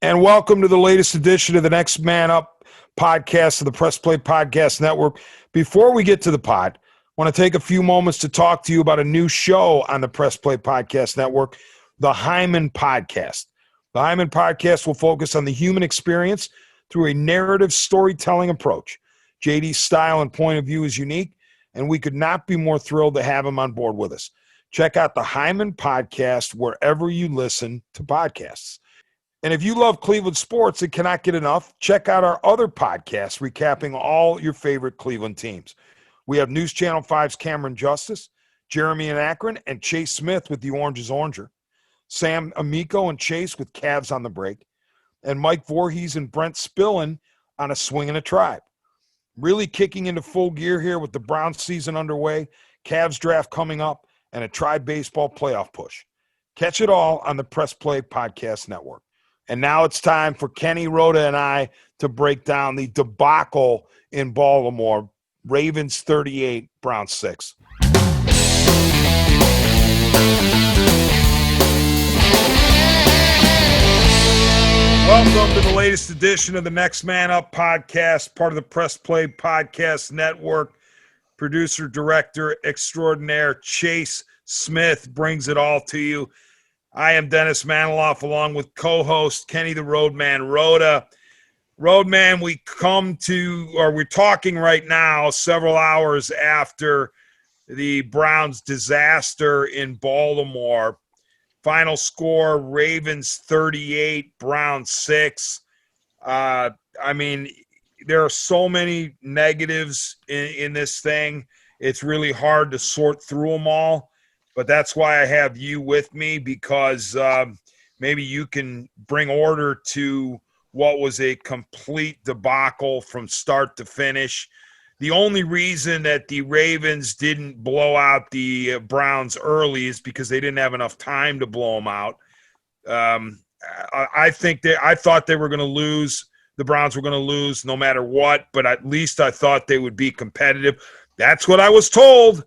And welcome to the latest edition of the Next Man Up podcast of the Press Play Podcast Network. Before we get to the pod, I want to take a few moments to talk to you about a new show on the Press Play Podcast Network, the Hyman Podcast. The Hyman Podcast will focus on the human experience through a narrative storytelling approach. JD's style and point of view is unique, and we could not be more thrilled to have him on board with us. Check out the Hyman Podcast wherever you listen to podcasts. And if you love Cleveland sports and cannot get enough, check out our other podcasts recapping all your favorite Cleveland teams. We have News Channel 5's Cameron Justice, Jeremy in Akron, and Chase Smith with The Orange is Oranger, Sam Amico and Chase with Cavs on the Break, and Mike Voorhees and Brent Spillin on A Swing and a Tribe. Really kicking into full gear here with the Browns season underway, Cavs draft coming up, and a Tribe baseball playoff push. Catch it all on the Press Play Podcast Network. And now it's time for Kenny, Rhoda, and I to break down the debacle in Baltimore. Ravens 38, Browns 6. Welcome to the latest edition of the Next Man Up podcast, part of the Press Play Podcast Network. Producer, director extraordinaire Chase Smith brings it all to you. I am Dennis Maniloff, along with co-host Kenny the Roadman, Rhoda. Roadman, we're talking right now, several hours after the Browns' disaster in Baltimore. Final score, Ravens 38, Browns 6. There are so many negatives in this thing. It's really hard to sort through them all. But that's why I have you with me, because maybe you can bring order to what was a complete debacle from start to finish. The only reason that the Ravens didn't blow out the Browns early is because they didn't have enough time to blow them out. I thought they were going to lose. The Browns were going to lose no matter what, but at least I thought they would be competitive. That's what I was told.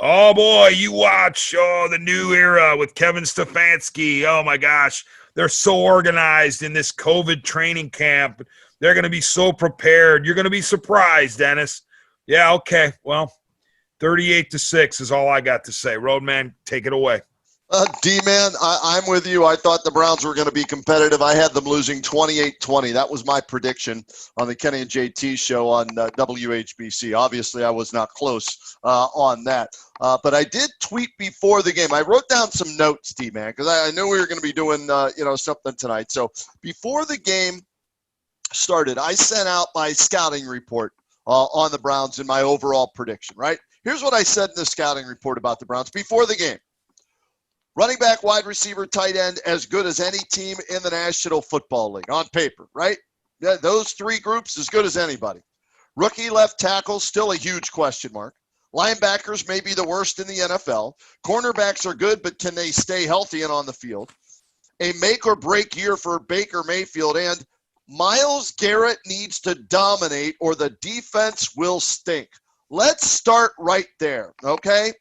Oh, boy, you watch the new era with Kevin Stefanski. Oh, my gosh, they're so organized in this COVID training camp. They're going to be so prepared. You're going to be surprised, Dennis. Yeah, okay, well, 38-6 is all I got to say. Roadman, take it away. D-Man, I'm with you. I thought the Browns were going to be competitive. I had them losing 28-20. That was my prediction on the Kenny and JT show on WHBC. Obviously, I was not close on that. But I did tweet before the game. I wrote down some notes, D-Man, because I knew we were going to be doing something tonight. So before the game started, I sent out my scouting report on the Browns and my overall prediction, right? Here's what I said in the scouting report about the Browns before the game. Running back, wide receiver, tight end, as good as any team in the National Football League on paper, right? Yeah, those three groups as good as anybody. Rookie left tackle, still a huge question mark. Linebackers may be the worst in the NFL. Cornerbacks are good, but can they stay healthy and on the field? A make or break year for Baker Mayfield, and Myles Garrett needs to dominate or the defense will stink. Let's start right there, okay?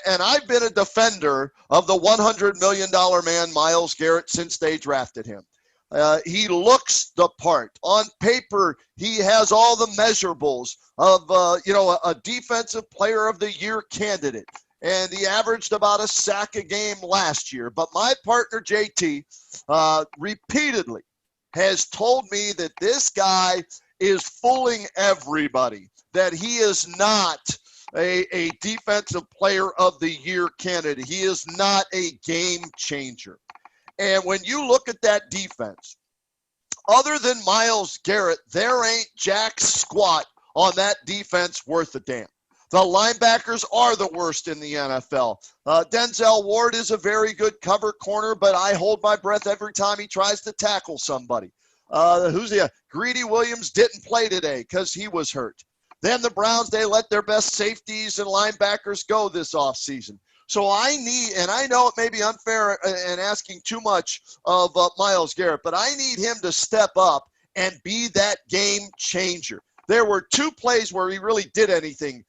And I've been a defender of the $100 million man, Myles Garrett, since they drafted him. He looks the part. On paper, he has all the measurables of, a defensive player of the year candidate. And he averaged about a sack a game last year. But my partner, JT, repeatedly has told me that this guy is fooling everybody, that he is not a defensive player of the year candidate. He is not a game changer. And when you look at that defense, other than Myles Garrett, there ain't jack squat on that defense worth a damn. The linebackers are the worst in the NFL. Denzel Ward is a very good cover corner, but I hold my breath every time he tries to tackle somebody. Greedy Williams didn't play today because he was hurt. Then the Browns, they let their best safeties and linebackers go this offseason. So I need, and I know it may be unfair and asking too much of Myles Garrett, but I need him to step up and be that game changer. There were two plays where he really did anything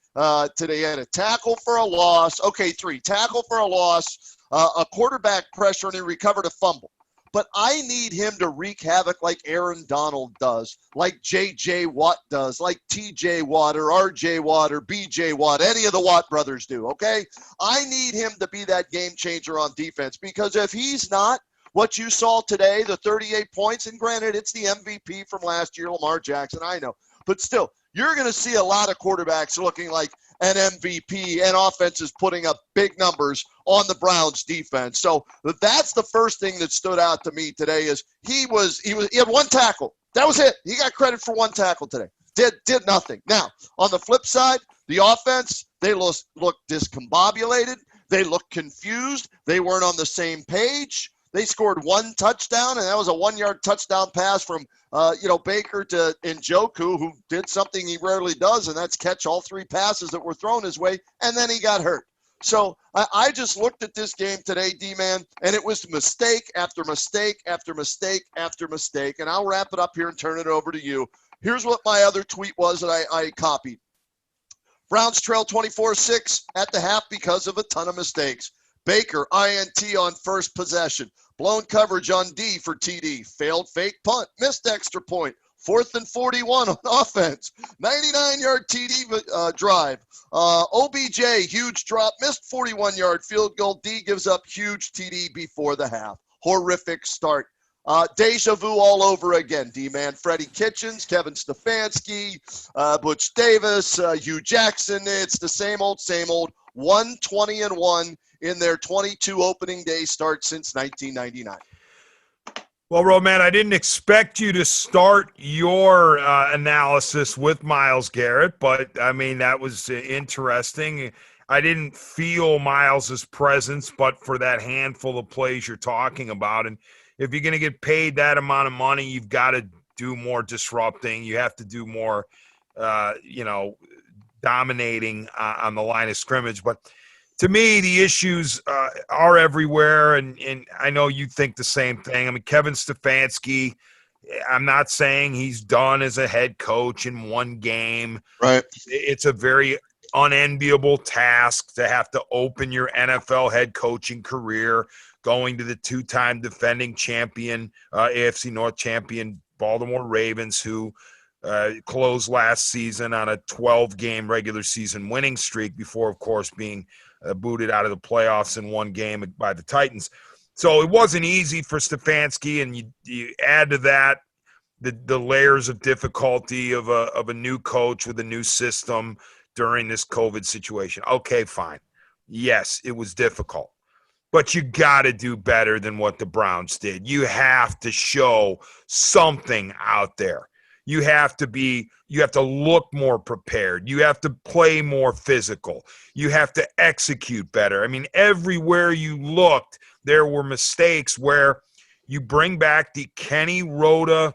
today. He had a tackle for a loss. Okay, three. Tackle for a loss, a quarterback pressure, and he recovered a fumble. but I need him to wreak havoc like Aaron Donald does, like J.J. Watt does, like T.J. Watt or R.J. Watt or B.J. Watt, any of the Watt brothers do, okay? I need him to be that game changer on defense, because if he's not, what you saw today, the 38 points, and granted, it's the MVP from last year, Lamar Jackson, I know. But still, you're going to see a lot of quarterbacks looking like an MVP and offenses putting up big numbers on the Browns defense. So that's the first thing that stood out to me today is he had one tackle. That was it. He got credit for one tackle today. Did nothing. Now, on the flip side, the offense, they looked discombobulated. They looked confused. They weren't on the same page. They scored one touchdown, and that was a 1-yard touchdown pass from, Baker to Njoku, who did something he rarely does, and that's catch all 3 passes that were thrown his way, and then he got hurt. So I just looked at this game today, D-Man, and it was mistake after mistake after mistake after mistake, and I'll wrap it up here and turn it over to you. Here's what my other tweet was that I copied. Browns trail 24-6 at the half because of a ton of mistakes. Baker, INT on first possession. Blown coverage on D for TD. Failed fake punt. Missed extra point. 4th and 41 on offense. 99-yard TD drive. OBJ, huge drop. Missed 41-yard field goal. D gives up huge TD before the half. Horrific start. Deja vu all over again. D-Man, Freddie Kitchens, Kevin Stefanski, Butch Davis, Hugh Jackson. It's the same old, 120-1 in their 22 opening day start since 1999. Well, Roadman, I didn't expect you to start your analysis with Myles Garrett, but, I mean, that was interesting. I didn't feel Myles' presence, but for that handful of plays you're talking about. And if you're going to get paid that amount of money, you've got to do more disrupting. You have to do more, dominating on the line of scrimmage. But to me, the issues are everywhere, and I know you think the same thing. I mean, Kevin Stefanski, I'm not saying he's done as a head coach in one game. Right. It's a very unenviable task to have to open your NFL head coaching career going to the 2-time defending champion, AFC North champion Baltimore Ravens, who closed last season on a 12-game regular season winning streak before, of course, being booted out of the playoffs in one game by the Titans. So it wasn't easy for Stefanski, and you add to that the layers of difficulty of a new coach with a new system during this COVID situation. Okay, fine. Yes, it was difficult. But you got to do better than what the Browns did. You have to show something out there. You have to look more prepared. You have to play more physical. You have to execute better. I mean, everywhere you looked, there were mistakes where you bring back the Kenny Rhoda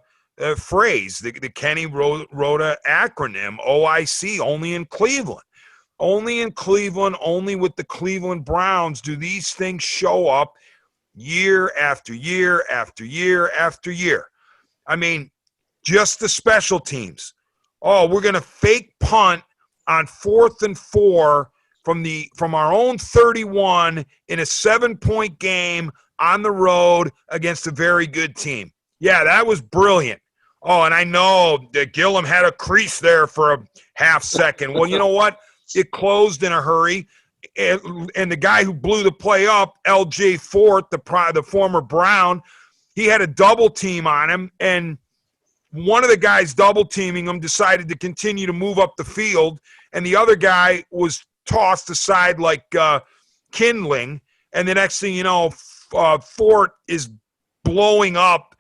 phrase, the Kenny Rhoda acronym, OIC, only in Cleveland. Only in Cleveland, only with the Cleveland Browns do these things show up year after year after year after year. I mean, just the special teams. Oh, we're going to fake punt on 4th and 4 from our own 31 in a 7-point game on the road against a very good team. Yeah, that was brilliant. Oh, and I know that Gillum had a crease there for a half second. Well, you know what? It closed in a hurry. And the guy who blew the play up, L.J. Fort, the former Brown, he had a double team on him, and one of the guys double teaming him decided to continue to move up the field, and the other guy was tossed aside like kindling. And the next thing you know, Fort is blowing up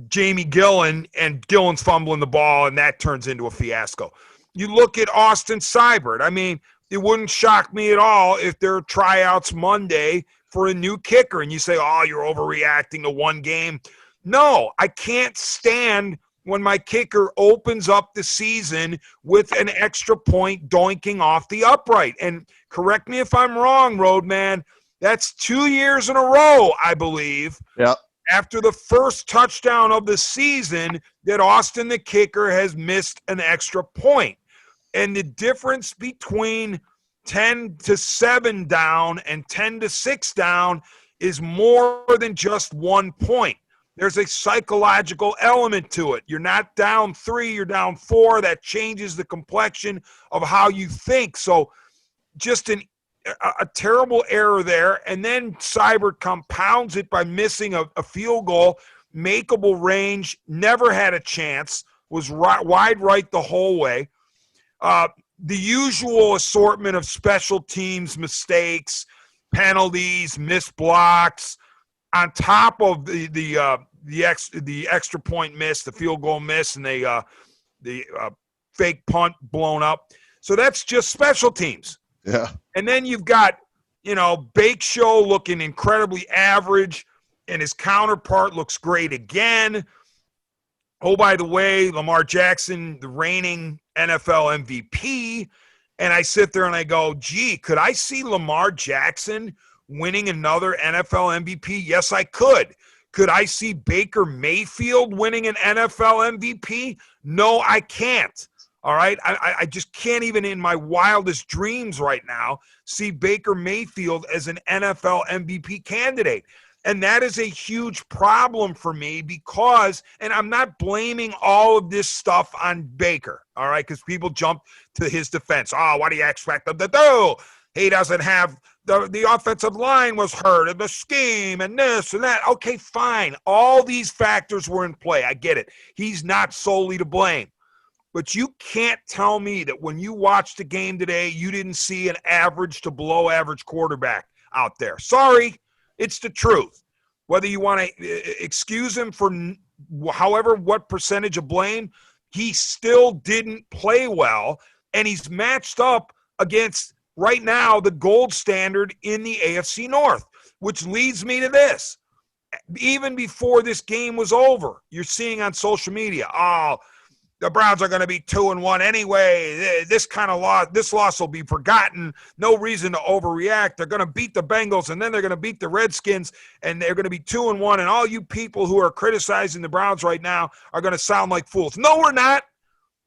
Jamie Gillen, and Gillen's fumbling the ball, and that turns into a fiasco. You look at Austin Seibert. I mean, it wouldn't shock me at all if there are tryouts Monday for a new kicker, and you say, oh, you're overreacting to one game. No, I can't stand when my kicker opens up the season with an extra point doinking off the upright. And correct me if I'm wrong, Roadman, that's 2 years in a row, I believe. Yep. After the first touchdown of the season that Austin the kicker has missed an extra point. And the difference between 10-7 down and 10-6 down is more than just 1 point. There's a psychological element to it. You're not down 3, you're down 4. That changes the complexion of how you think. So just a terrible error there. And then Seibert compounds it by missing a field goal, makeable range, never had a chance, was wide right the whole way. The usual assortment of special teams mistakes, penalties, missed blocks, on top of the extra point miss, the field goal miss, and the fake punt blown up. So that's just special teams. Yeah. And then you've got, Bake Show looking incredibly average, and his counterpart looks great again. Oh, by the way, Lamar Jackson, the reigning NFL MVP. And I sit there and I go, gee, could I see Lamar Jackson winning another NFL MVP? Yes, I could. Could I see Baker Mayfield winning an NFL MVP? No, I can't. All right. I just can't even in my wildest dreams right now see Baker Mayfield as an NFL MVP candidate. And that is a huge problem for me because, and I'm not blaming all of this stuff on Baker, all right, because people jump to his defense. Oh, what do you expect him to do? He doesn't have the offensive line was hurt and the scheme and this and that. Okay, fine. All these factors were in play. I get it. He's not solely to blame. But you can't tell me that when you watched the game today, you didn't see an average to below average quarterback out there. Sorry. It's the truth. Whether you want to excuse him for what percentage of blame, he still didn't play well, and he's matched up against, right now, the gold standard in the AFC North, which leads me to this. Even before this game was over, you're seeing on social media, the Browns are going to be 2-1 anyway. This loss will be forgotten. No reason to overreact. They're going to beat the Bengals, and then they're going to beat the Redskins, and they're going to be 2-1. And all you people who are criticizing the Browns right now are going to sound like fools. No, we're not.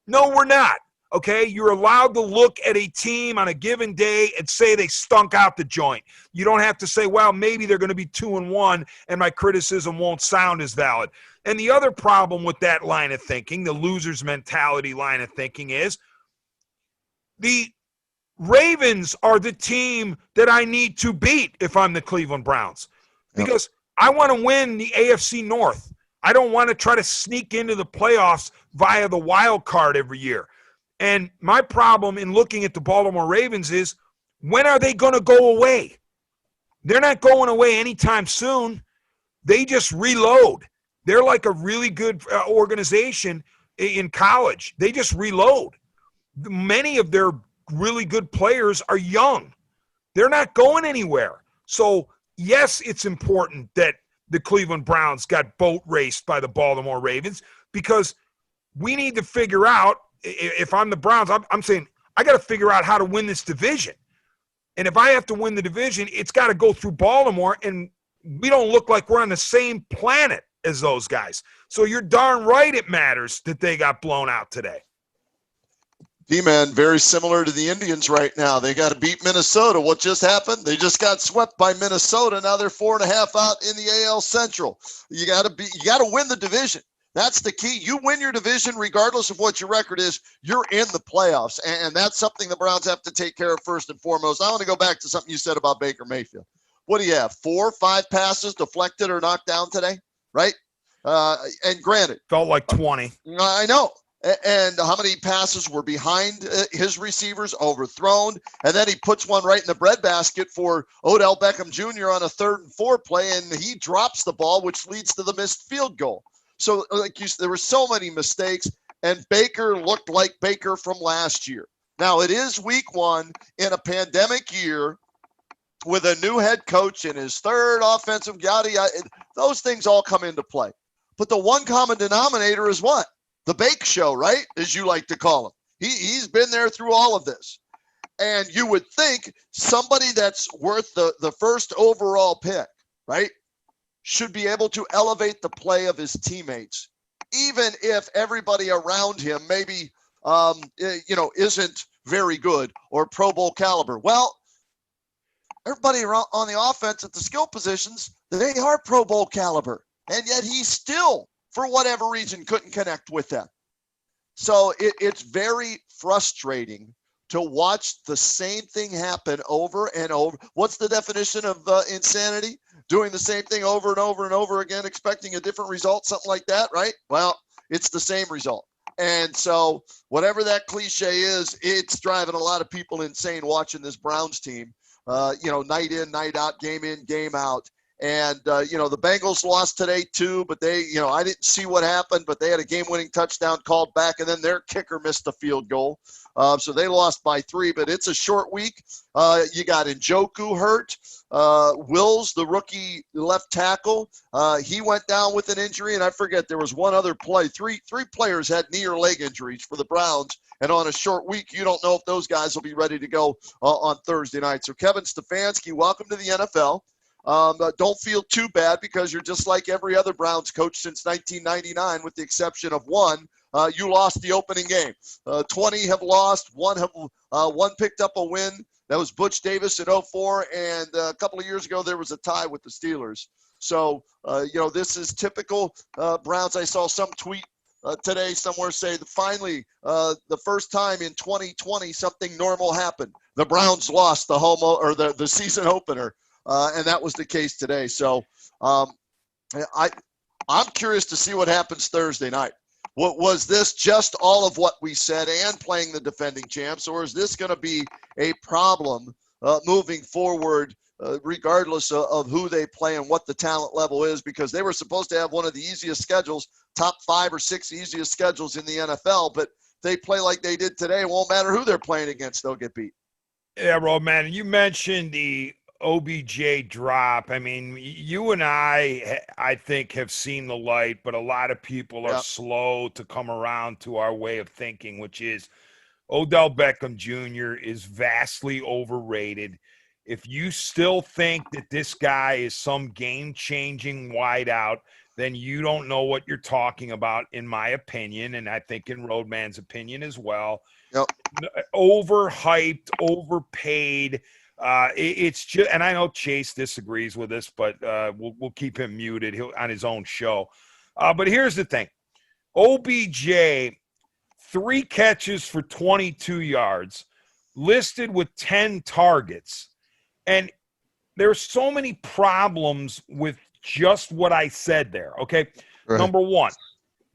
No, we're not. Okay, you're allowed to look at a team on a given day and say they stunk out the joint. You don't have to say, well, maybe they're going to be 2-1, and my criticism won't sound as valid. And the other problem with that line of thinking, the loser's mentality line of thinking, is the Ravens are the team that I need to beat if I'm the Cleveland Browns, because I want to win the AFC North. I don't want to try to sneak into the playoffs via the wild card every year. And my problem in looking at the Baltimore Ravens is, when are they going to go away? They're not going away anytime soon. They just reload. They're like a really good organization in college. They just reload. Many of their really good players are young. They're not going anywhere. So, yes, it's important that the Cleveland Browns got boat raced by the Baltimore Ravens, because we need to figure out, if I'm the Browns, I'm saying I got to figure out how to win this division. And if I have to win the division, it's got to go through Baltimore, and we don't look like we're on the same planet as those guys. So you're darn right it matters that they got blown out today. D-Man, very similar to the Indians right now. They got to beat Minnesota. What just happened? They just got swept by Minnesota. Now they're 4.5 out in the AL Central. You got to win the division. That's the key. You win your division regardless of what your record is. You're in the playoffs, and that's something the Browns have to take care of first and foremost. I want to go back to something you said about Baker Mayfield. What do you have, 4 or 5 passes deflected or knocked down today, right? And granted. Felt like 20. I know. And how many passes were behind his receivers, overthrown, and then he puts one right in the breadbasket for Odell Beckham Jr. on a 3rd and 4 play, and he drops the ball, which leads to the missed field goal. So, like you said, there were so many mistakes, and Baker looked like Baker from last year. Now, it is week 1 in a pandemic year with a new head coach and his 3rd offensive yada. Those things all come into play. But the one common denominator is what? The Bake Show, right? As you like to call him. He's been there through all of this. And you would think somebody that's worth the first overall pick, right, should be able to elevate the play of his teammates, even if everybody around him maybe, isn't very good or Pro Bowl caliber. Well, everybody on the offense at the skill positions, they are Pro Bowl caliber. And yet he still, for whatever reason, couldn't connect with them. So it's very frustrating to watch the same thing happen over and over. What's the definition of insanity? Doing the same thing over and over and over again, expecting a different result, something like that, right? Well, it's the same result. And so whatever that cliche is, it's driving a lot of people insane watching this Browns team, night in, night out, game in, game out. And, the Bengals lost today too, but they, I didn't see what happened, but they had a game-winning touchdown called back, and then their kicker missed the field goal. So they lost by 3, but it's a short week. You got Njoku hurt. Wills, the rookie left tackle, he went down with an injury, and I forget, there was one other play. Three players had knee or leg injuries for the Browns, and on a short week, you don't know if those guys will be ready to go on Thursday night. So Kevin Stefanski, welcome to the NFL. Don't feel too bad because you're just like every other Browns coach since 1999, with the exception of one. You lost the opening game. 20 have lost. One picked up a win. That was Butch Davis in 2004, and a couple of years ago there was a tie with the Steelers. So, this is typical Browns. I saw some tweet today somewhere say that finally, the first time in 2020 something normal happened. The Browns lost the season opener. And that was the case today. So I'm curious to see what happens Thursday night. Was this just all of what we said and playing the defending champs, or is this going to be a problem moving forward, regardless of who they play and what the talent level is? Because they were supposed to have one of the easiest schedules, top 5 or 6 easiest schedules in the NFL, but they play like they did today. It won't matter who they're playing against, they'll get beat. Yeah, Roadman, you mentioned the OBJ drop. I mean, you and I think, have seen the light, but a lot of people are slow to come around to our way of thinking, which is Odell Beckham Jr. is vastly overrated. If you still think that this guy is some game-changing wideout, then you don't know what you're talking about, in my opinion, and I think in Roadman's opinion as well. Yep. Overhyped, overpaid. It's just, and I know Chase disagrees with this, but we'll keep him muted on his own show. But here's the thing. OBJ, 3 catches for 22 yards, listed with 10 targets. And there's so many problems with just what I said there, okay? Right. Number 1,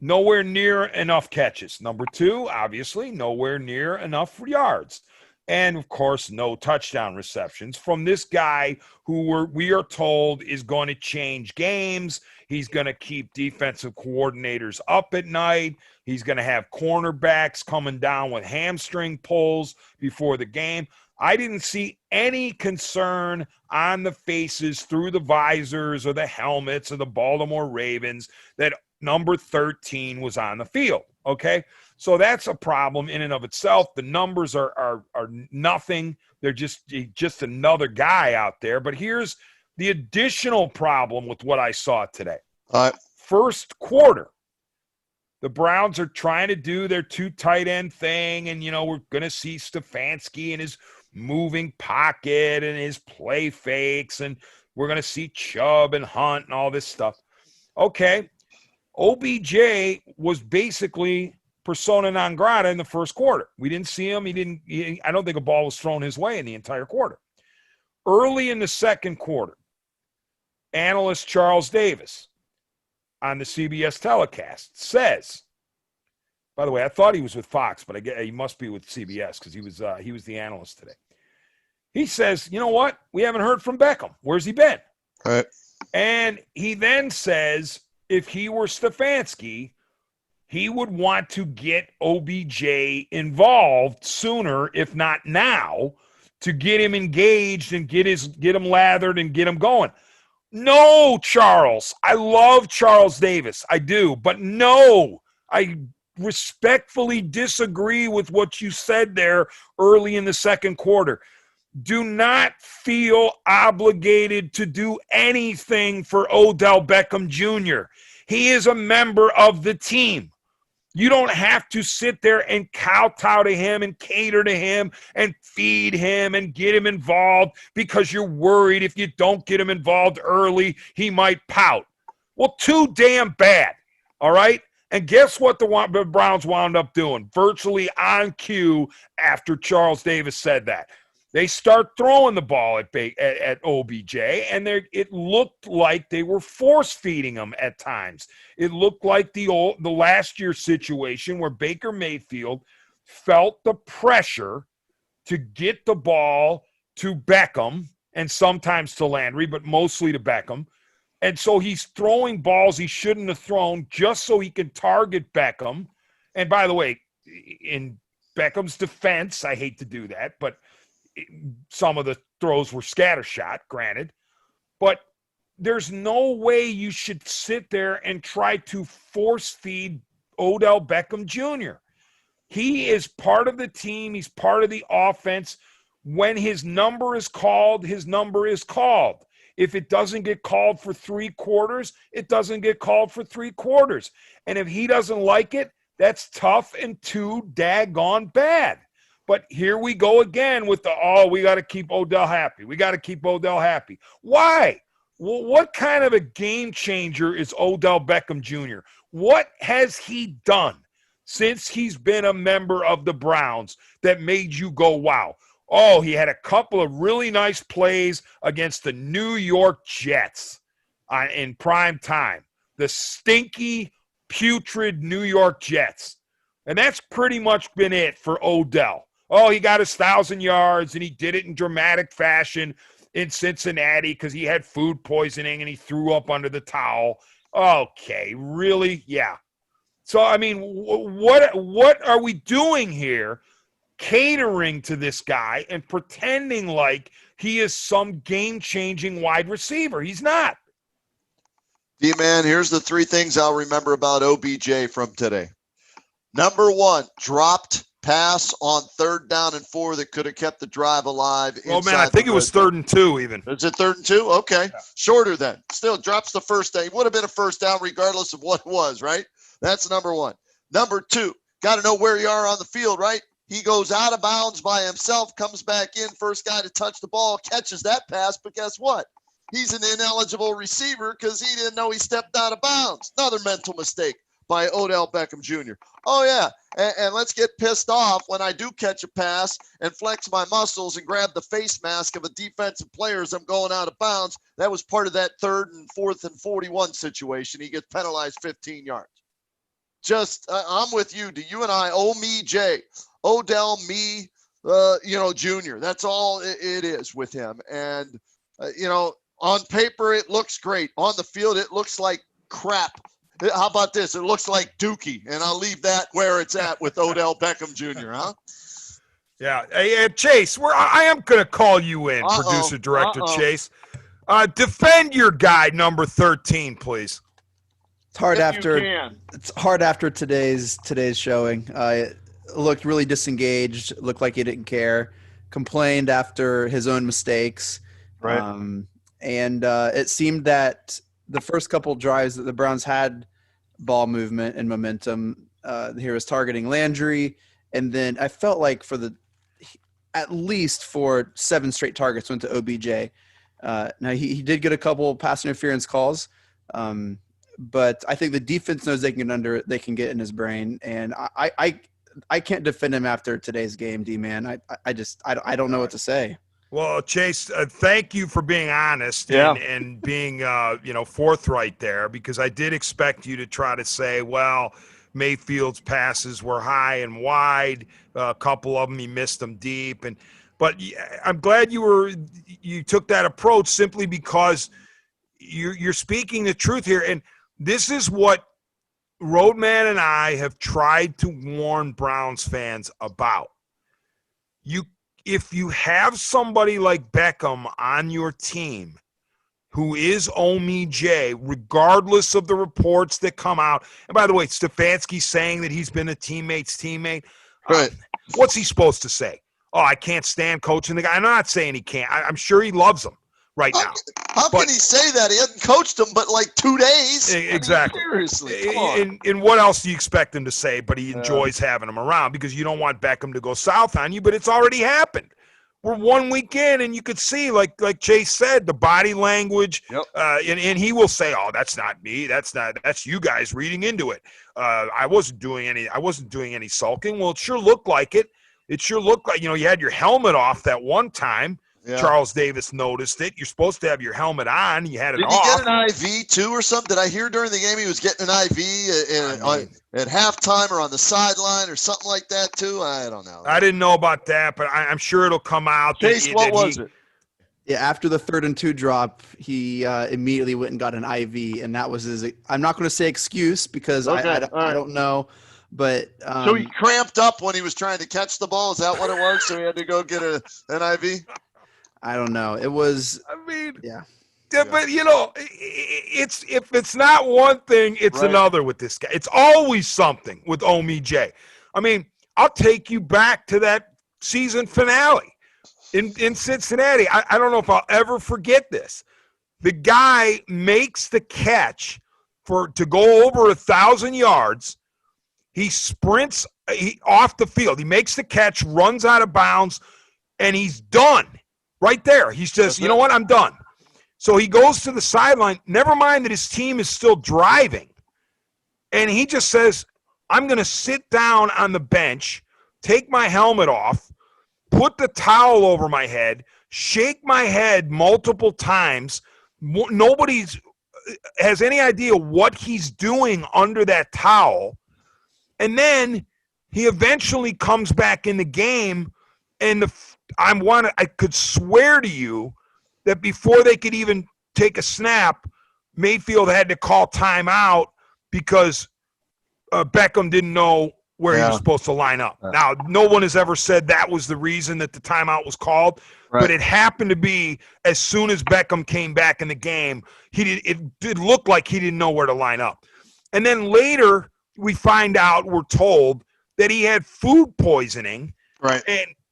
nowhere near enough catches. Number 2, obviously, nowhere near enough yards. And, of course, no touchdown receptions from this guy who we are told is going to change games. He's going to keep defensive coordinators up at night. He's going to have cornerbacks coming down with hamstring pulls before the game. I didn't see any concern on the faces through the visors or the helmets of the Baltimore Ravens that number 13 was on the field, okay? So that's a problem in and of itself. The numbers are nothing. They're just another guy out there. But here's the additional problem with what I saw today. First quarter, the Browns are trying to do their 2 tight end thing, and, we're going to see Stefanski and his moving pocket and his play fakes, and we're going to see Chubb and Hunt and all this stuff. Okay, OBJ was basically persona non grata in the first quarter. We didn't see him. I don't think a ball was thrown his way in the entire quarter. Early in the second quarter, analyst Charles Davis on the CBS telecast says, by the way, I thought he was with Fox, but I guess he must be with CBS because he was the analyst today. He says, you know what? We haven't heard from Beckham. Where's he been? All right. And he then says, if he were Stefanski, he would want to get OBJ involved sooner, if not now, to get him engaged and get him lathered and get him going. No, Charles. I love Charles Davis. I do. But no, I respectfully disagree with what you said there early in the second quarter. Do not feel obligated to do anything for Odell Beckham Jr. He is a member of the team. You don't have to sit there and kowtow to him and cater to him and feed him and get him involved because you're worried if you don't get him involved early, he might pout. Well, too damn bad, all right? And guess what the Browns wound up doing? Virtually on cue after Charles Davis said that. They start throwing the ball at OBJ, and it looked like they were force-feeding him at times. It looked like the last year situation where Baker Mayfield felt the pressure to get the ball to Beckham and sometimes to Landry, but mostly to Beckham. And so he's throwing balls he shouldn't have thrown just so he can target Beckham. And by the way, in Beckham's defense, I hate to do that, but some of the throws were scattershot, granted. But there's no way you should sit there and try to force feed Odell Beckham Jr. He is part of the team. He's part of the offense. When his number is called, his number is called. If it doesn't get called for 3 quarters, it doesn't get called for 3 quarters. And if he doesn't like it, that's tough and too daggone bad. But here we go again with we got to keep Odell happy. We got to keep Odell happy. Why? Well, what kind of a game changer is Odell Beckham Jr.? What has he done since he's been a member of the Browns that made you go, wow? Oh, he had a couple of really nice plays against the New York Jets in prime time. The stinky, putrid New York Jets. And that's pretty much been it for Odell. Oh, he got his 1,000 yards, and he did it in dramatic fashion in Cincinnati because he had food poisoning and he threw up under the towel. Okay, really? Yeah. So, I mean, what are we doing here? Catering to this guy and pretending like he is some game-changing wide receiver. He's not. D-Man, here's the 3 things I'll remember about OBJ from today. Number 1, dropped pass on 3rd down and 4 that could have kept the drive alive. Oh, man, I think it was 3rd and 2 even. Is it 3rd and 2? Okay. Yeah. Shorter then. Still drops the first down. It would have been a first down regardless of what it was, right? That's number 1. Number 2, got to know where you are on the field, right? He goes out of bounds by himself, comes back in, first guy to touch the ball, catches that pass, but guess what? He's an ineligible receiver because he didn't know he stepped out of bounds. Another mental mistake by Odell Beckham Jr. Oh, yeah, and let's get pissed off when I do catch a pass and flex my muscles and grab the face mask of a defensive player as I'm going out of bounds. That was part of that 3rd and 4th and 41 situation. He gets penalized 15 yards. I'm with you. Do you and I, me, Jay, Odell, me, Jr. That's all it is with him. And, on paper, it looks great. On the field, it looks like crap. How about this? It looks like Dookie, and I'll leave that where it's at with Odell Beckham Jr., huh? Yeah. Hey, Chase, I am going to call you in, producer director Chase. Defend your guy, number 13, please. It's hard after today's showing. It looked really disengaged. Looked like he didn't care. Complained after his own mistakes. Right. And it seemed that the first couple drives that the Browns had ball movement and momentum. He was targeting Landry, and then I felt like at least for 7 straight targets went to OBJ. Now he did get a couple pass interference calls, but I think the defense knows they can get in his brain, and I can't defend him after today's game, D-Man. I don't know what to say. Well, Chase, thank you for being honest and being, forthright there, because I did expect you to try to say, well, Mayfield's passes were high and wide. A couple of them, he missed them deep. But I'm glad you took that approach simply because you're speaking the truth here. And this is what Roadman and I have tried to warn Browns fans about. If you have somebody like Beckham on your team who is OMJ, regardless of the reports that come out, and by the way, Stefanski's saying that he's been a teammate's teammate. Right. What's he supposed to say? Oh, I can't stand coaching the guy. I'm not saying he can't. I'm sure he loves him. right now. How can he say that? He hasn't coached them but like 2 days. Exactly. I mean, seriously, come on. And what else do you expect him to say? But he enjoys having him around because you don't want Beckham to go south on you, but it's already happened. We're 1 week in, and you could see, like Chase said, the body language, and he will say, "Oh, that's not me. That's you guys reading into it. I wasn't doing any sulking." Well, it sure looked like it. It sure looked like, you had your helmet off that one time. Yeah. Charles Davis noticed it. You're supposed to have your helmet on. You had it off. Did he get an IV too or something? Did I hear during the game he was getting an IV at halftime or on the sideline or something like that too? I don't know. I didn't know about that, but I'm sure it'll come out. Chase, what was it? Yeah, after the 3rd and 2 drop, he immediately went and got an IV, and that was his. I'm not going to say excuse because I don't know. But so he cramped up when he was trying to catch the ball. Is that what it was? So he had to go get an IV? I don't know. It was. Yeah, but it's if it's not one thing, it's another with this guy. It's always something with Omi J. I mean, I'll take you back to that season finale in Cincinnati. I don't know if I'll ever forget this. The guy makes the catch to go over 1,000 yards. He sprints off the field. He makes the catch, runs out of bounds, and he's done. Right there. He's just, you know what? I'm done. So he goes to the sideline. Never mind that his team is still driving. And he just says, I'm going to sit down on the bench, take my helmet off, put the towel over my head, shake my head multiple times. Nobody has any idea what he's doing under that towel. And then he eventually comes back in the game, and I could swear to you that before they could even take a snap, Mayfield had to call timeout because Beckham didn't know where he was supposed to line up. Now, no one has ever said that was the reason that the timeout was called, but it happened to be as soon as Beckham came back in the game, it did look like he didn't know where to line up. And then later we're told that he had food poisoning. Right.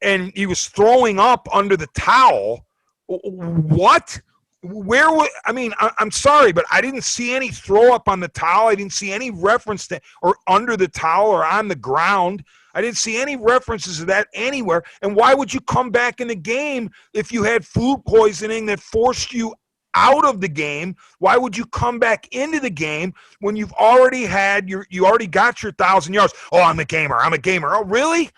And he was throwing up under the towel. What? I'm sorry, but I didn't see any throw up on the towel. I didn't see any reference to or under the towel or on the ground. I didn't see any references to that anywhere. And why would you come back in the game if you had food poisoning that forced you out of the game? Why would you come back into the game when you already got your 1,000 yards? Oh, I'm a gamer. Oh, really?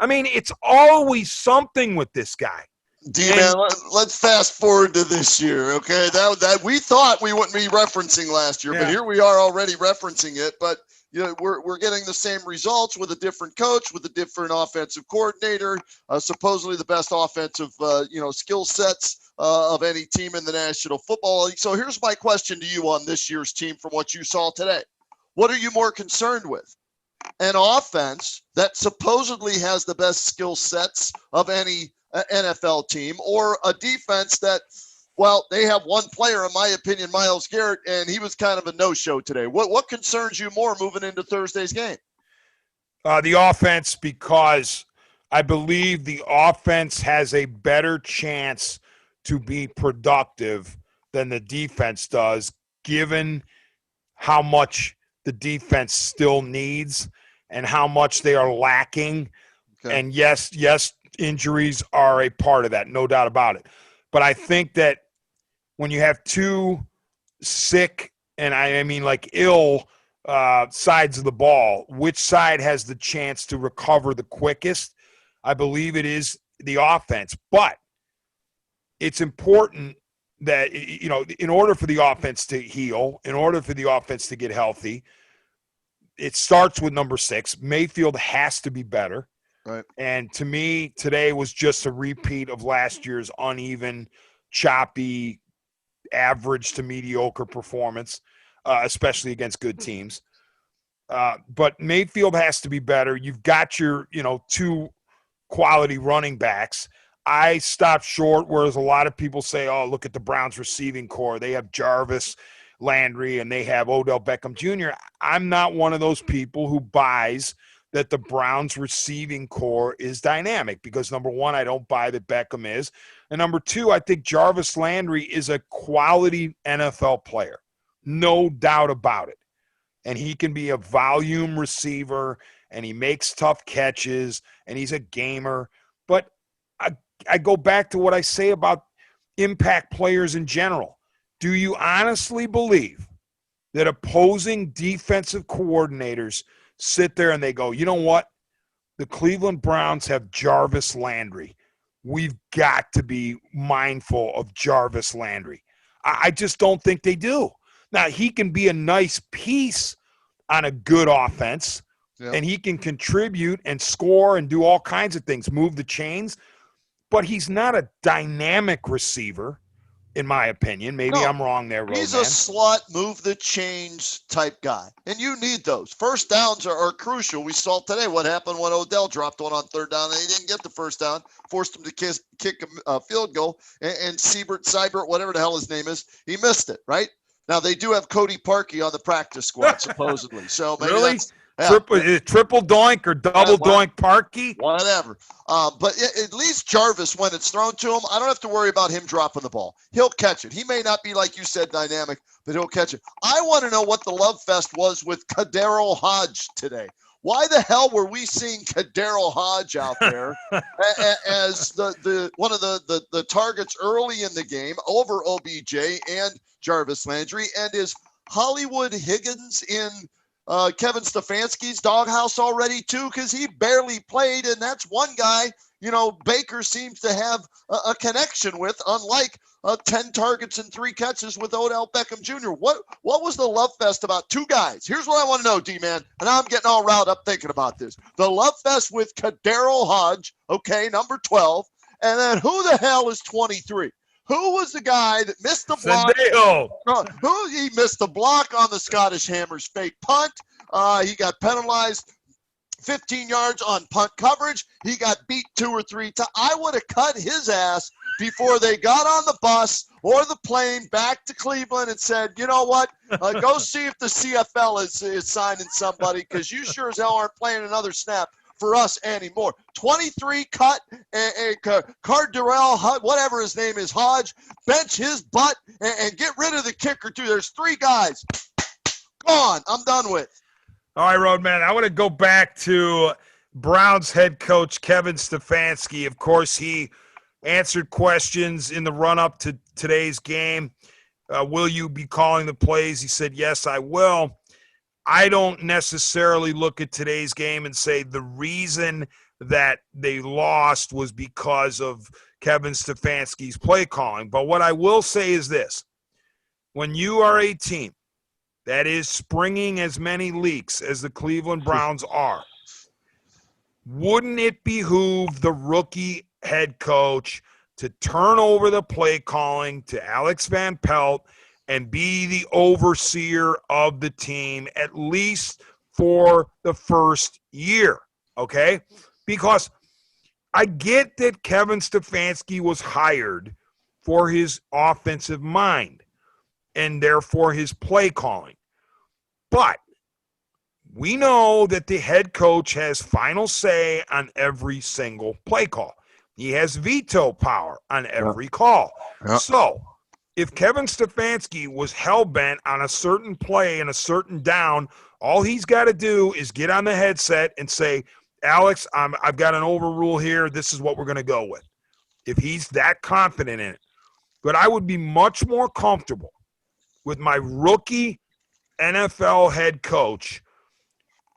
I mean, it's always something with this guy. D-Man, let's fast forward to this year, okay? That we thought we wouldn't be referencing last year, but here we are already referencing it. But we're getting the same results with a different coach, with a different offensive coordinator, supposedly the best offensive skill sets of any team in the National Football League. So here's my question to you on this year's team from what you saw today. What are you more concerned with? An offense that supposedly has the best skill sets of any NFL team, or a defense that, they have one player, in my opinion, Myles Garrett, and he was kind of a no-show today. What concerns you more moving into Thursday's game? The offense, because I believe the offense has a better chance to be productive than the defense does, given how much the defense still needs and how much they are lacking. Okay. And yes, injuries are a part of that, no doubt about it. But I think that when you have two sick, and I mean like ill sides of the ball, which side has the chance to recover the quickest? I believe it is the offense. But it's important that, in order for the offense to heal, in order for the offense to get healthy, it starts with number 6. Mayfield has to be better. Right. And to me, today was just a repeat of last year's uneven, choppy, average to mediocre performance, especially against good teams. But Mayfield has to be better. You've got your, 2 quality running backs. I stopped short, whereas a lot of people say, oh, look at the Browns receiving core. They have Jarvis Landry and they have Odell Beckham Jr. I'm not one of those people who buys that the Browns receiving core is dynamic because, number one, I don't buy that Beckham is. And number two, I think Jarvis Landry is a quality NFL player. No doubt about it. And he can be a volume receiver, and he makes tough catches, and he's a gamer. But I go back to what I say about impact players in general. Do you honestly believe that opposing defensive coordinators sit there and they go, you know what? The Cleveland Browns have Jarvis Landry. We've got to be mindful of Jarvis Landry. I just don't think they do. Now, he can be a nice piece on a good offense, and he can contribute and score and do all kinds of things, move the chains, but he's not a dynamic receiver, in my opinion. Maybe I'm wrong there, Roadman. He's a slot, move the chains type guy, and you need those. First downs are crucial. We saw today what happened when Odell dropped one on third down, and he didn't get the first down, forced him to kick a field goal, and Seibert, whatever the hell his name is, he missed it, right? Now, they do have Cody Parkey on the practice squad, supposedly. So maybe really? Yeah. Triple doink or double doink Parkey? Whatever. But at least Jarvis, when it's thrown to him, I don't have to worry about him dropping the ball. He'll catch it. He may not be, like you said, dynamic, but he'll catch it. I want to know what the love fest was with Kadero Hodge today. Why the hell were we seeing Kadero Hodge out there as the one of the targets early in the game over OBJ and Jarvis Landry? And is Hollywood Higgins in Kevin Stefanski's doghouse already too? Because he barely played, and that's one guy, Baker seems to have a connection with, unlike 10 targets and 3 catches with Odell Beckham Jr. What was the love fest about two guys? Here's what I want to know, D-Man, and I'm getting all riled up thinking about this. The love fest with Kadero Hodge, okay, number 12, and then who the hell is 23? Who was the guy that missed the block? He missed the block on the Scottish Hammers fake punt. He got penalized 15 yards on punt coverage. He got beat 2 or 3 times. I would have cut his ass before they got on the bus or the plane back to Cleveland and said, you know what, go see if the CFL is signing somebody, because you sure as hell aren't playing another snap for us anymore. 23 cut, and Cardarell, whatever his name is, Hodge, bench his butt and get rid of the kicker too. There's 3 guys. Gone. I'm done with. All right, Roadman, I want to go back to Browns head coach Kevin Stefanski. Of course, he answered questions in the run-up to today's game. Will you be calling the plays? He said, yes, I will. I don't necessarily look at today's game and say the reason that they lost was because of Kevin Stefanski's play calling. But what I will say is this. When you are a team that is springing as many leaks as the Cleveland Browns are, wouldn't it behoove the rookie head coach to turn over the play calling to Alex Van Pelt and be the overseer of the team, at least for the first year, okay? Because I get that Kevin Stefanski was hired for his offensive mind and therefore his play calling. But we know that the head coach has final say on every single play call. He has veto power on every call. So if Kevin Stefanski was hell-bent on a certain play and a certain down, all he's got to do is get on the headset and say, Alex, I've got an overrule here. This is what we're going to go with. If he's that confident in it. But I would be much more comfortable with my rookie NFL head coach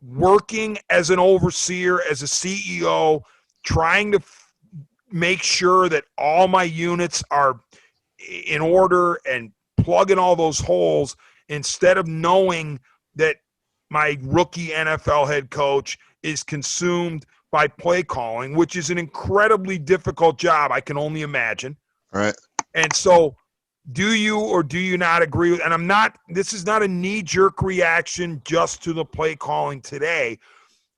working as an overseer, as a CEO, trying to make sure that all my units are in order and plugging all those holes, instead of knowing that my rookie NFL head coach is consumed by play calling, which is an incredibly difficult job, I can only imagine. Right. And so do you or do you not agree with, and this is not a knee-jerk reaction just to the play calling today.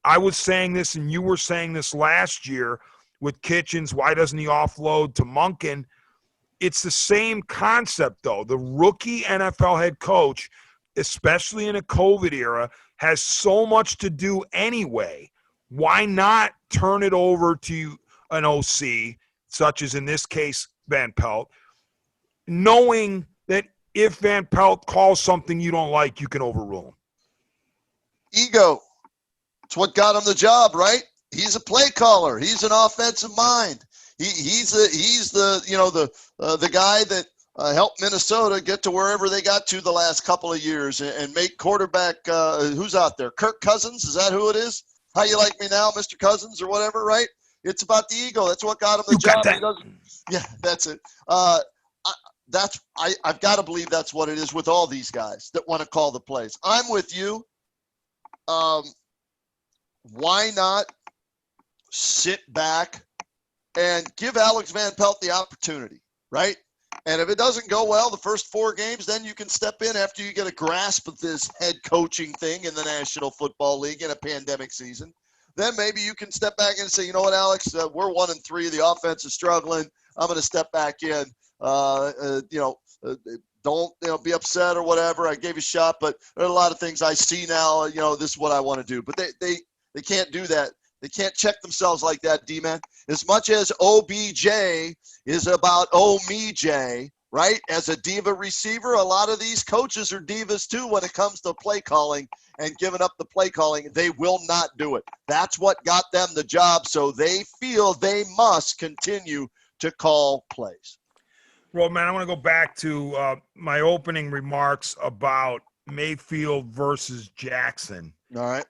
I was saying this, and you were saying this last year with Kitchens. Why doesn't he offload to Monken? It's the same concept, though. The rookie NFL head coach, especially in a COVID era, has so much to do anyway Why not turn it over to an OC, such as in this case Van Pelt, knowing that if Van Pelt calls something you don't like, you can overrule him? Ego. It's what got him the job, right? He's a play caller. He's an offensive mind. He's the guy that helped Minnesota get to wherever they got to the last couple of years and make quarterback. Who's out there? Kirk Cousins. Is that who it is? How you like me now, Mr. Cousins, or whatever, right? It's about the ego. That's what got him the job. Yeah, that's it. I've got to believe that's what it is with all these guys that want to call the plays. I'm with you. Why not sit back and give Alex Van Pelt the opportunity, right? And if it doesn't go well the first 4 games, then you can step in after you get a grasp of this head coaching thing in the National Football League in a pandemic season. Then maybe you can step back and say, you know what, Alex, we're 1-3. The offense is struggling. I'm going to step back in. Don't be upset or whatever. I gave you a shot, but there are a lot of things I see now. This is what I want to do. But they can't do that. They can't check themselves like that, D-Man. As much as OBJ is about oh-me-J, right? As a diva receiver, a lot of these coaches are divas too when it comes to play calling and giving up the play calling. They will not do it. That's what got them the job, so they feel they must continue to call plays. Roadman, I want to go back to my opening remarks about Mayfield versus Jackson. All right.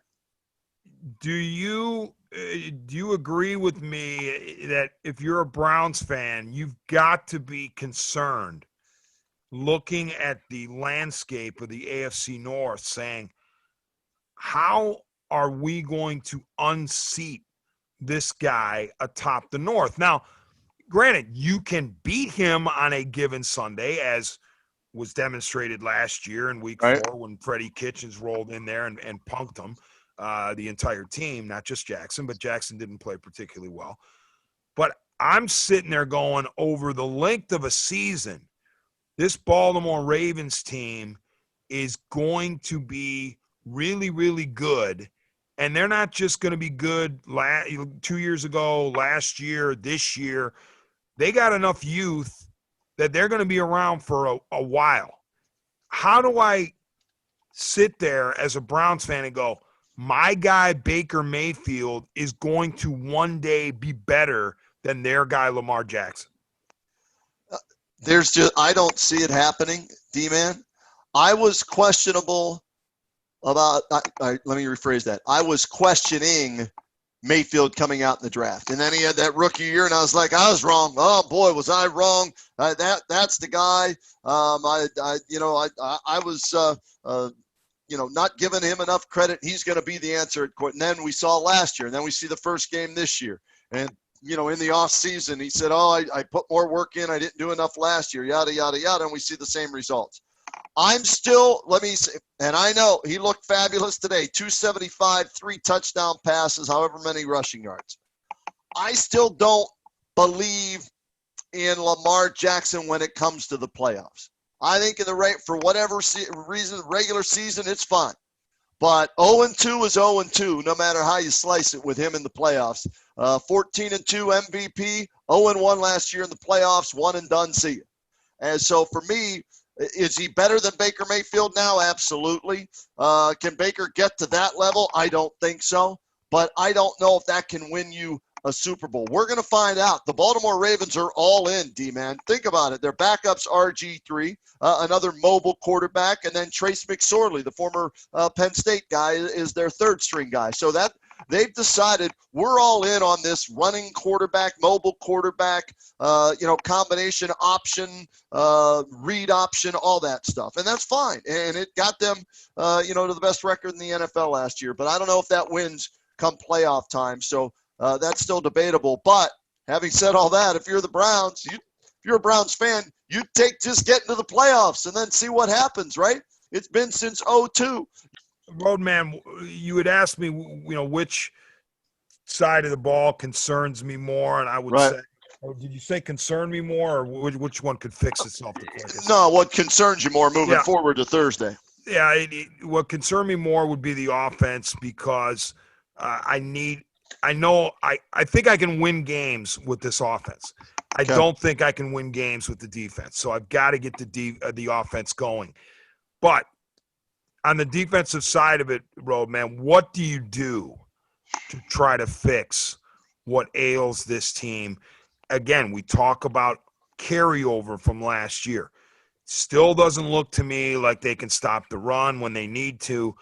Do you agree with me that if you're a Browns fan, you've got to be concerned looking at the landscape of the AFC North, saying, how are we going to unseat this guy atop the North? Now, granted, you can beat him on a given Sunday, as was demonstrated last year in week 4 when Freddie Kitchens rolled in there and punked him. The entire team, not just Jackson, but Jackson didn't play particularly well. But I'm sitting there going, over the length of a season, this Baltimore Ravens team is going to be really, really good. And they're not just going to be good 2 years ago, last year, this year. They got enough youth that they're going to be around for a while. How do I sit there as a Browns fan and go, my guy Baker Mayfield is going to one day be better than their guy Lamar Jackson? I don't see it happening, D-Man. I was questionable about let me rephrase that. I was questioning Mayfield coming out in the draft, and then he had that rookie year, and I was like, I was wrong. Oh boy, was I wrong? That's the guy. I was not giving him enough credit. He's going to be the answer at court. And then we saw last year, and then we see the first game this year. And, in the off season, he said, I put more work in. I didn't do enough last year, yada, yada, yada. And we see the same results. I'm still, let me say, and I know he looked fabulous today, 275, 3 touchdown passes, however many rushing yards. I still don't believe in Lamar Jackson when it comes to the playoffs. I think for whatever reason, regular season, it's fine. But 0-2 is 0-2, no matter how you slice it with him in the playoffs. 14-2 MVP, 0-1 last year in the playoffs, one and done, see you. And so for me, is he better than Baker Mayfield now? Absolutely. Can Baker get to that level? I don't think so. But I don't know if that can win you a Super Bowl. We're going to find out. The Baltimore Ravens are all in, D-Man. Think about it. Their backups, RG3, another mobile quarterback, and then Trace McSorley, the former Penn State guy, is their third-string guy. So that they've decided we're all in on this running quarterback, mobile quarterback, combination option, read option, all that stuff. And that's fine. And it got them, to the best record in the NFL last year. But I don't know if that wins come playoff time. So that's still debatable. But having said all that, if you're the Browns, if you're a Browns fan, you take just getting to the playoffs and then see what happens, right? It's been since 2002. Roadman, you had asked me, which side of the ball concerns me more, and I would say, did you say concern me more, or which one could fix itself the quickest? No, what concerns you more moving forward to Thursday? Yeah, what concerned me more would be the offense, because I need I know I think I can win games with this offense. I Okay. don't think I can win games with the defense. So I've got to get the offense going. But on the defensive side of it, Roadman, what do you do to try to fix what ails this team? Again, we talk about carryover from last year. Still doesn't look to me like they can stop the run when they need to,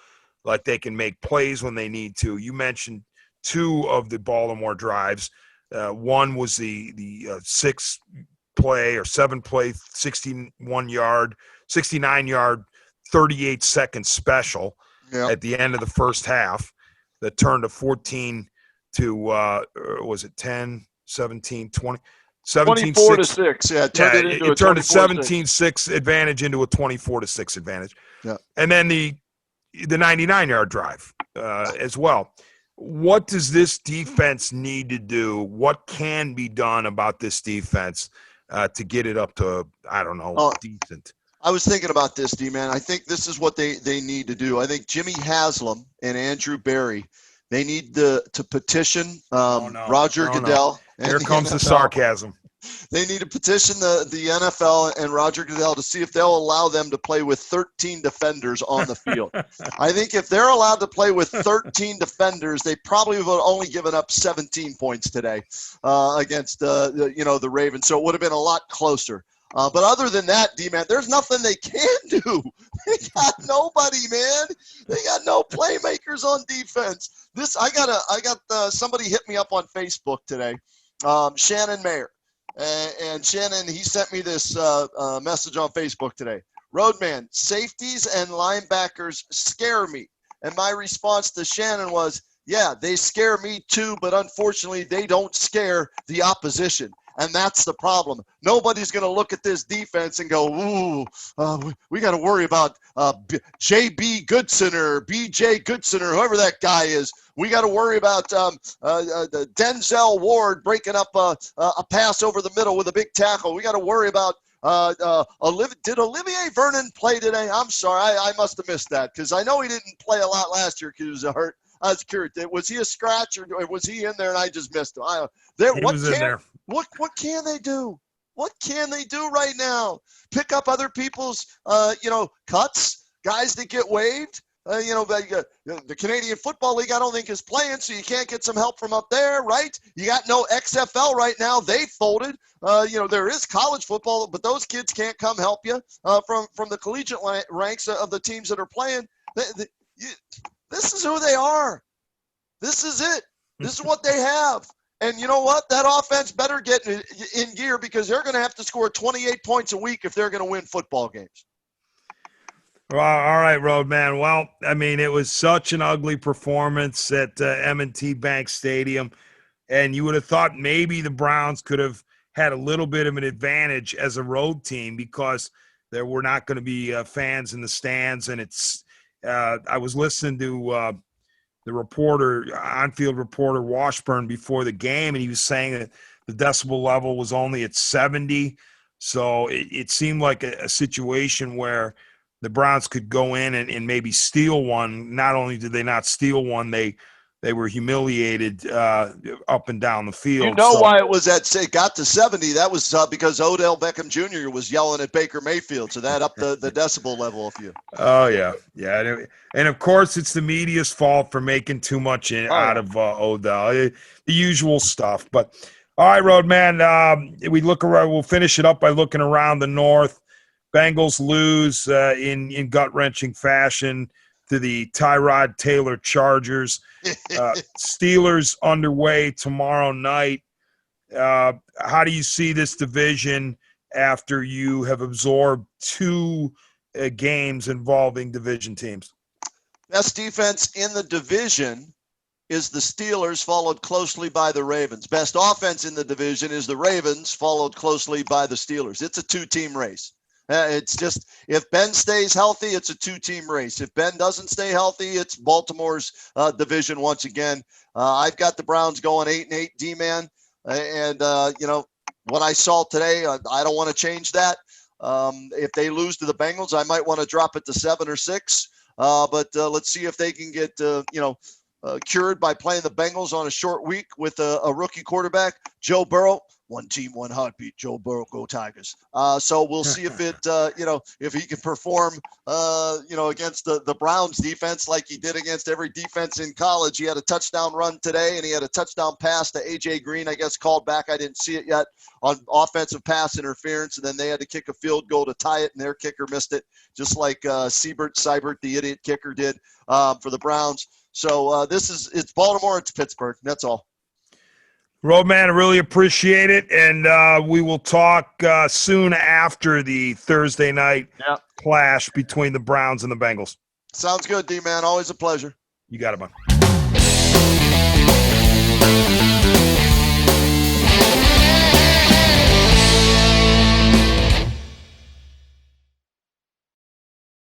like they can make plays when they need to. You mentioned two of the Baltimore drives. One was the 6-play or 7-play, 69-yard, 38-second special Yeah. at the end of the first half that turned a 14 to was it 10, 17, 20, 17, 6. 24-6. Yeah, Yeah, it turned a 24-6. 17-6 advantage into a 24-6 advantage. Yeah. And then the 99-yard drive as well. What does this defense need to do? What can be done about this defense to get it up to, I don't know, decent? I was thinking about this, D-Man. I think this is what they need to do. I think Jimmy Haslam and Andrew Berry, they need to petition Roger Goodell. Here comes the sarcasm. They need to petition the NFL and Roger Goodell to see if they'll allow them to play with 13 defenders on the field. I think if they're allowed to play with 13 defenders, they probably would have only given up 17 points today against the Ravens. So it would have been a lot closer. But other than that, D-Man, there's nothing they can do. They got nobody, man. They got no playmakers on defense. I got somebody hit me up on Facebook today, Shannon Mayer. And Shannon, he sent me this message on Facebook today. Roadman, safeties and linebackers scare me. And my response to Shannon was, yeah, they scare me too, but unfortunately they don't scare the opposition. And that's the problem. Nobody's going to look at this defense and go, ooh, we got to worry about J.B. Goodson or B.J. Goodson or whoever that guy is. We got to worry about Denzel Ward breaking up a pass over the middle with a big tackle. We got to worry about did Olivier Vernon play today? I'm sorry. I must have missed that because I know he didn't play a lot last year because he was hurt. I was curious. Was he a scratch or was he in there and I just missed him? He was in there. What can they do? What can they do right now? Pick up other people's cuts, guys that get waived. The Canadian Football League, I don't think is playing, so you can't get some help from up there, right? You got no XFL right now. They folded. There is college football, but those kids can't come help you from the collegiate ranks of the teams that are playing. This is who they are. This is it. This is what they have. And you know what? That offense better get in gear because they're going to have to score 28 points a week if they're going to win football games. Well, all right, Roadman. Well, I mean, it was such an ugly performance at M&T Bank Stadium, and you would have thought maybe the Browns could have had a little bit of an advantage as a road team because there were not going to be fans in the stands. And I was listening to the on-field reporter Washburn before the game, and he was saying that the decibel level was only at 70. So it seemed like a situation where the Browns could go in and maybe steal one. Not only did they not steal one, they were humiliated up and down the field. You know why it got to 70? That was because Odell Beckham Jr. was yelling at Baker Mayfield, so that upped the decibel level a few. Oh, yeah. And, of course, it's the media's fault for making too much out of Odell. The usual stuff. But, all right, Roadman, we'll finish it up by looking around the North. Bengals lose in gut-wrenching fashion to the Tyrod Taylor Chargers. Steelers underway tomorrow night. How do you see this division after you have absorbed two games involving division teams? Best defense in the division is the Steelers, followed closely by the Ravens. Best offense in the division is the Ravens, followed closely by the Steelers. It's a two-team race. It's just if Ben stays healthy, it's a two-team race. If Ben doesn't stay healthy, it's Baltimore's division once again. I've got the Browns going 8-8, D-Man. What I saw today, I don't want to change that. If they lose to the Bengals, I might want to drop it to 7 or 6. But let's see if they can get cured by playing the Bengals on a short week with a rookie quarterback, Joe Burrow. One team, one heartbeat. Joe Burrow, go Tigers. So we'll see if it, if he can perform, against the Browns defense like he did against every defense in college. He had a touchdown run today, and he had a touchdown pass to A.J. Green, I guess, called back. I didn't see it yet on offensive pass interference, and then they had to kick a field goal to tie it, and their kicker missed it, just like Seibert, the idiot kicker, did for the Browns. So it's Baltimore, it's Pittsburgh. That's all. Roadman, I really appreciate it, and we will talk soon after the Thursday night clash between the Browns and the Bengals. Sounds good, D-Man. Always a pleasure. You got it, man.